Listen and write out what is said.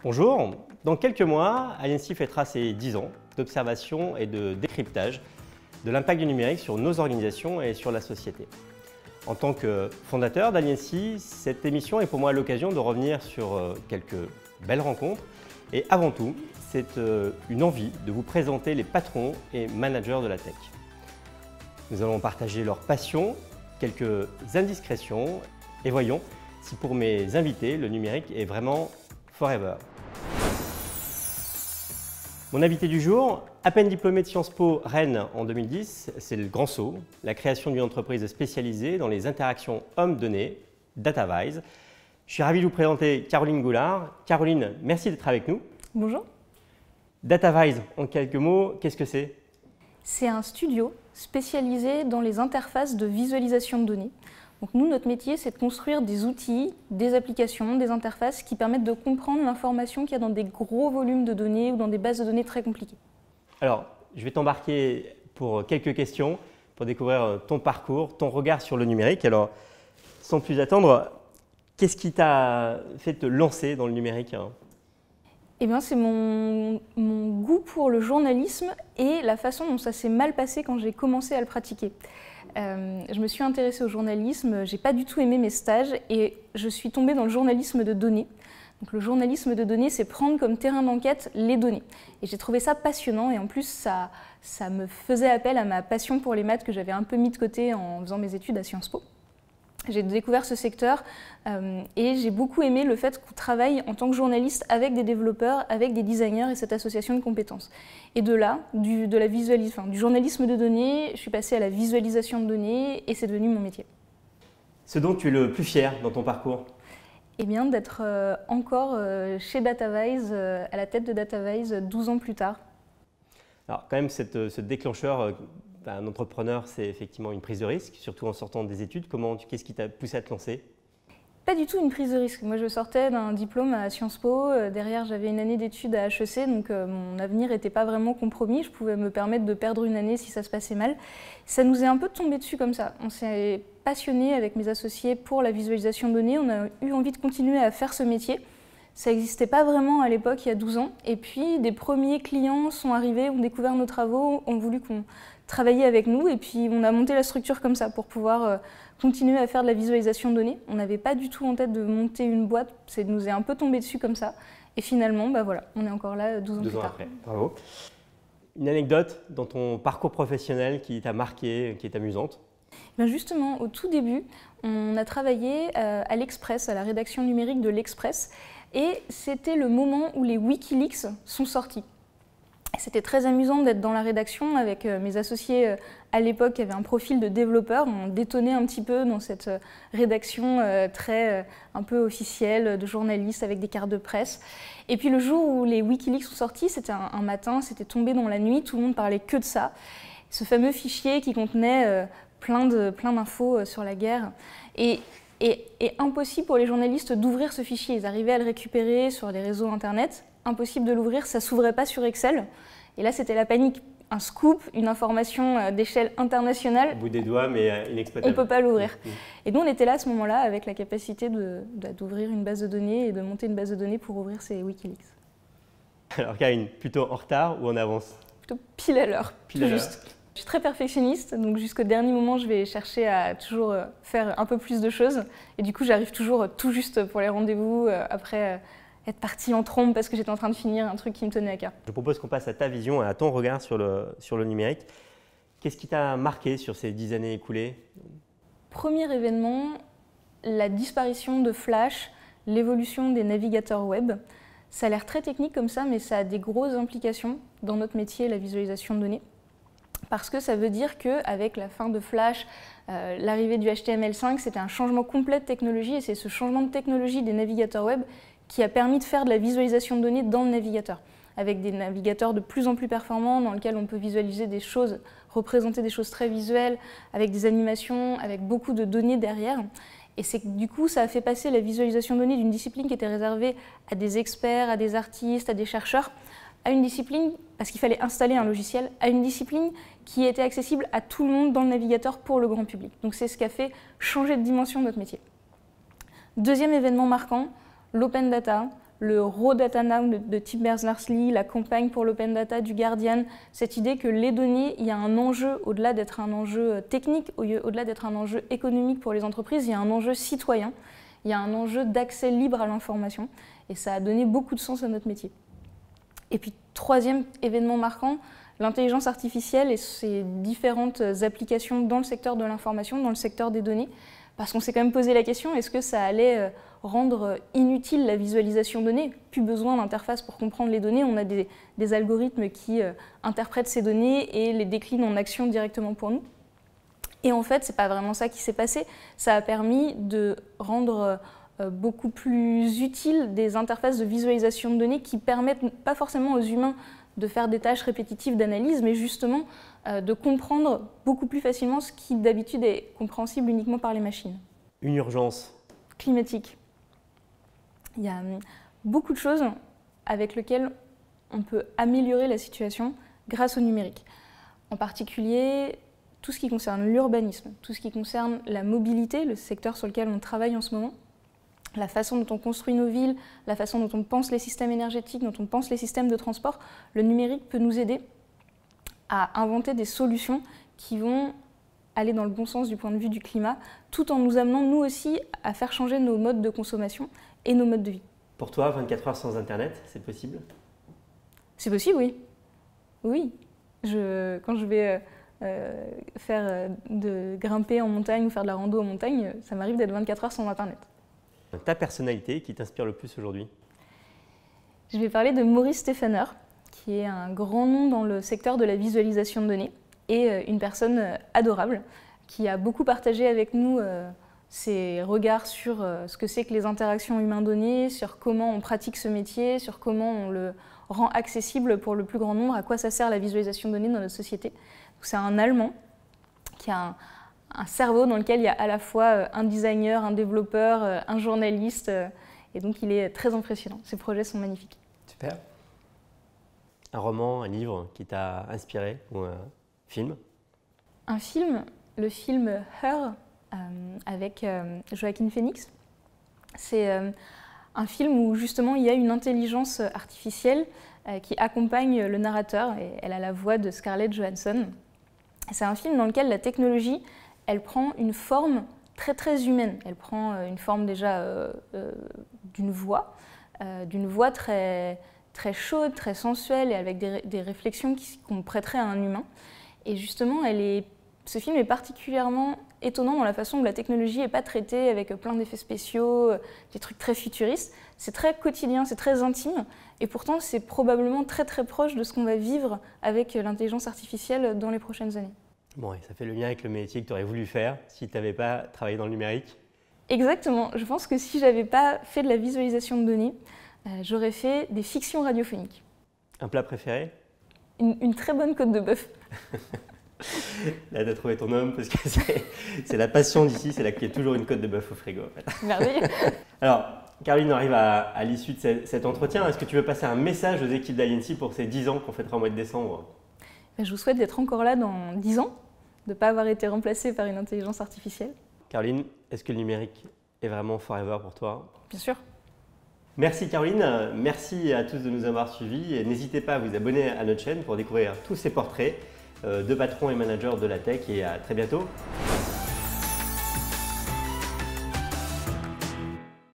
Bonjour, dans quelques mois, Aliansi fêtera ses 10 ans d'observation et de décryptage de l'impact du numérique sur nos organisations et sur la société. En tant que fondateur d'Aliansi, cette émission est pour moi l'occasion de revenir sur quelques belles rencontres et avant tout, c'est une envie de vous présenter les patrons et managers de la tech. Nous allons partager leur passion, quelques indiscrétions et voyons si pour mes invités, le numérique est vraiment forever. Mon invité du jour, à peine diplômé de Sciences Po Rennes en 2010, c'est le grand saut, la création d'une entreprise spécialisée dans les interactions hommes-données, DataVise. Je suis ravi de vous présenter Caroline Goulard. Caroline, merci d'être avec nous. Bonjour. DataVise, en quelques mots, qu'est-ce que c'est? C'est un studio spécialisé dans les interfaces de visualisation de données. Donc nous, notre métier, c'est de construire des outils, des applications, des interfaces qui permettent de comprendre l'information qu'il y a dans des gros volumes de données ou dans des bases de données très compliquées. Alors, je vais t'embarquer pour quelques questions pour découvrir ton parcours, ton regard sur le numérique. Alors, sans plus attendre, qu'est-ce qui t'a fait te lancer dans le numérique? Eh bien, c'est mon goût pour le journalisme et la façon dont ça s'est mal passé quand j'ai commencé à le pratiquer. Je me suis intéressée au journalisme, j'ai pas du tout aimé mes stages et je suis tombée dans le journalisme de données. Donc le journalisme de données, c'est prendre comme terrain d'enquête les données. Et j'ai trouvé ça passionnant et en plus ça me faisait appel à ma passion pour les maths que j'avais un peu mis de côté en faisant mes études à Sciences Po. J'ai découvert ce secteur et j'ai beaucoup aimé le fait qu'on travaille en tant que journaliste avec des développeurs, avec des designers et cette association de compétences. Et de là, du journalisme de données, je suis passée à la visualisation de données et c'est devenu mon métier. Ce dont tu es le plus fier dans ton parcours? Eh bien, d'être encore chez DataVise, à la tête de DataVise 12 ans plus tard. Alors quand même, ce déclencheur, un entrepreneur, c'est effectivement une prise de risque, surtout en sortant des études. Qu'est-ce qui t'a poussé à te lancer? Pas du tout une prise de risque. Moi, je sortais d'un diplôme à Sciences Po. Derrière, j'avais une année d'études à HEC, donc mon avenir n'était pas vraiment compromis. Je pouvais me permettre de perdre une année si ça se passait mal. Ça nous est un peu tombé dessus comme ça. On s'est passionnés avec mes associés pour la visualisation de données. On a eu envie de continuer à faire ce métier. Ça n'existait pas vraiment à l'époque, il y a 12 ans. Et puis, des premiers clients sont arrivés, ont découvert nos travaux, ont voulu qu'on travaille avec nous. Et puis, on a monté la structure comme ça pour pouvoir continuer à faire de la visualisation de données. On n'avait pas du tout en tête de monter une boîte. Ça nous est un peu tombé dessus comme ça. Et finalement, voilà, on est encore là 12 ans plus tard. Après. Bravo. Une anecdote dans ton parcours professionnel qui t'a marqué, qui est amusante? Justement, au tout début, on a travaillé à l'Express, à la rédaction numérique de l'Express. Et c'était le moment où les Wikileaks sont sortis. C'était très amusant d'être dans la rédaction avec mes associés à l'époque qui avaient un profil de développeur. On détonnait un petit peu dans cette rédaction très un peu officielle de journalistes avec des cartes de presse. Et puis le jour où les Wikileaks sont sortis, c'était un matin, c'était tombé dans la nuit, tout le monde parlait que de ça. Ce fameux fichier qui contenait plein d'infos sur la guerre. Et impossible pour les journalistes d'ouvrir ce fichier. Ils arrivaient à le récupérer sur les réseaux internet. Impossible de l'ouvrir, ça ne s'ouvrait pas sur Excel. Et là, c'était la panique. Un scoop, une information d'échelle internationale. Au bout des doigts, mais inexploitable. On ne peut pas l'ouvrir. Et nous, on était là à ce moment-là avec la capacité d'ouvrir une base de données et de monter une base de données pour ouvrir ces Wikileaks. Alors, Karine, plutôt en retard ou en avance? Plutôt pile à l'heure. Pile à l'heure. Je suis très perfectionniste, donc jusqu'au dernier moment, je vais chercher à toujours faire un peu plus de choses. Et du coup, j'arrive toujours tout juste pour les rendez-vous, après être partie en trombe parce que j'étais en train de finir un truc qui me tenait à cœur. Je propose qu'on passe à ta vision, à ton regard sur le numérique. Qu'est-ce qui t'a marqué sur ces 10 années écoulées? Premier événement, la disparition de Flash, l'évolution des navigateurs web. Ça a l'air très technique comme ça, mais ça a des grosses implications dans notre métier, la visualisation de données. Parce que ça veut dire qu'avec la fin de Flash, l'arrivée du HTML5, c'était un changement complet de technologie et c'est ce changement de technologie des navigateurs web qui a permis de faire de la visualisation de données dans le navigateur, avec des navigateurs de plus en plus performants dans lesquels on peut visualiser des choses, représenter des choses très visuelles, avec des animations, avec beaucoup de données derrière. Et c'est que du coup, ça a fait passer la visualisation de données d'une discipline qui était réservée à des experts, à des artistes, à des chercheurs, à une discipline, parce qu'il fallait installer un logiciel, à une discipline qui était accessible à tout le monde dans le navigateur pour le grand public. Donc c'est ce qui a fait changer de dimension notre métier. Deuxième événement marquant, l'open data, le Raw Data Now de Tim Berners-Lee, la campagne pour l'Open Data du Guardian, cette idée que les données, il y a un enjeu, au-delà d'être un enjeu technique, au-delà d'être un enjeu économique pour les entreprises, il y a un enjeu citoyen, il y a un enjeu d'accès libre à l'information, et ça a donné beaucoup de sens à notre métier. Et puis, troisième événement marquant, l'intelligence artificielle et ses différentes applications dans le secteur de l'information, dans le secteur des données, parce qu'on s'est quand même posé la question, est-ce que ça allait rendre inutile la visualisation de données? Plus besoin d'interface pour comprendre les données, on a des algorithmes qui interprètent ces données et les déclinent en action directement pour nous. Et en fait, ce n'est pas vraiment ça qui s'est passé, ça a permis de rendre beaucoup plus utiles des interfaces de visualisation de données qui permettent pas forcément aux humains de faire des tâches répétitives d'analyse, mais justement de comprendre beaucoup plus facilement ce qui d'habitude est compréhensible uniquement par les machines. Une urgence climatique. Il y a beaucoup de choses avec lesquelles on peut améliorer la situation grâce au numérique. En particulier, tout ce qui concerne l'urbanisme, tout ce qui concerne la mobilité, le secteur sur lequel on travaille en ce moment, la façon dont on construit nos villes, la façon dont on pense les systèmes énergétiques, dont on pense les systèmes de transport, le numérique peut nous aider à inventer des solutions qui vont aller dans le bon sens du point de vue du climat, tout en nous amenant nous aussi à faire changer nos modes de consommation et nos modes de vie. Pour toi, 24 heures sans Internet, c'est possible? C'est possible, oui. Oui. Quand je vais grimper en montagne ou faire de la rando en montagne, ça m'arrive d'être 24 heures sans Internet. Ta personnalité qui t'inspire le plus aujourd'hui? Je vais parler de Maurice Stephaner, qui est un grand nom dans le secteur de la visualisation de données et une personne adorable qui a beaucoup partagé avec nous ses regards sur ce que c'est que les interactions humains-données, sur comment on pratique ce métier, sur comment on le rend accessible pour le plus grand nombre, à quoi ça sert la visualisation de données dans notre société. C'est un Allemand qui a un cerveau dans lequel il y a à la fois un designer, un développeur, un journaliste, et donc il est très impressionnant. Ses projets sont magnifiques. Super. Un roman, un livre qui t'a inspiré ou un film? Un film, le film Her avec Joaquin Phoenix. C'est un film où justement il y a une intelligence artificielle qui accompagne le narrateur et elle a la voix de Scarlett Johansson. C'est un film dans lequel la technologie, elle prend une forme très très humaine. Elle prend une forme déjà d'une voix très, très chaude, très sensuelle et avec des réflexions qu'on prêterait à un humain. Et justement, ce film est particulièrement étonnant dans la façon où la technologie n'est pas traitée avec plein d'effets spéciaux, des trucs très futuristes. C'est très quotidien, c'est très intime et pourtant c'est probablement très très proche de ce qu'on va vivre avec l'intelligence artificielle dans les prochaines années. Bon, et ça fait le lien avec le métier que tu aurais voulu faire si tu n'avais pas travaillé dans le numérique? Exactement. Je pense que si je n'avais pas fait de la visualisation de données, j'aurais fait des fictions radiophoniques. Un plat préféré? Une très bonne côte de bœuf. Là, tu as trouvé ton homme parce que c'est la passion d'ici, c'est là qu'il y a toujours une côte de bœuf au frigo. En fait. Merveilleux. Alors, Caroline, on arrive à l'issue de cet entretien. Est-ce que tu veux passer un message aux équipes d'INC pour ces 10 ans qu'on fêtera au mois de décembre? Je vous souhaite d'être encore là dans 10 ans, de ne pas avoir été remplacé par une intelligence artificielle. Caroline, est-ce que le numérique est vraiment forever pour toi? Bien sûr. Merci Caroline, merci à tous de nous avoir suivis et n'hésitez pas à vous abonner à notre chaîne pour découvrir tous ces portraits de patrons et managers de la tech et à très bientôt.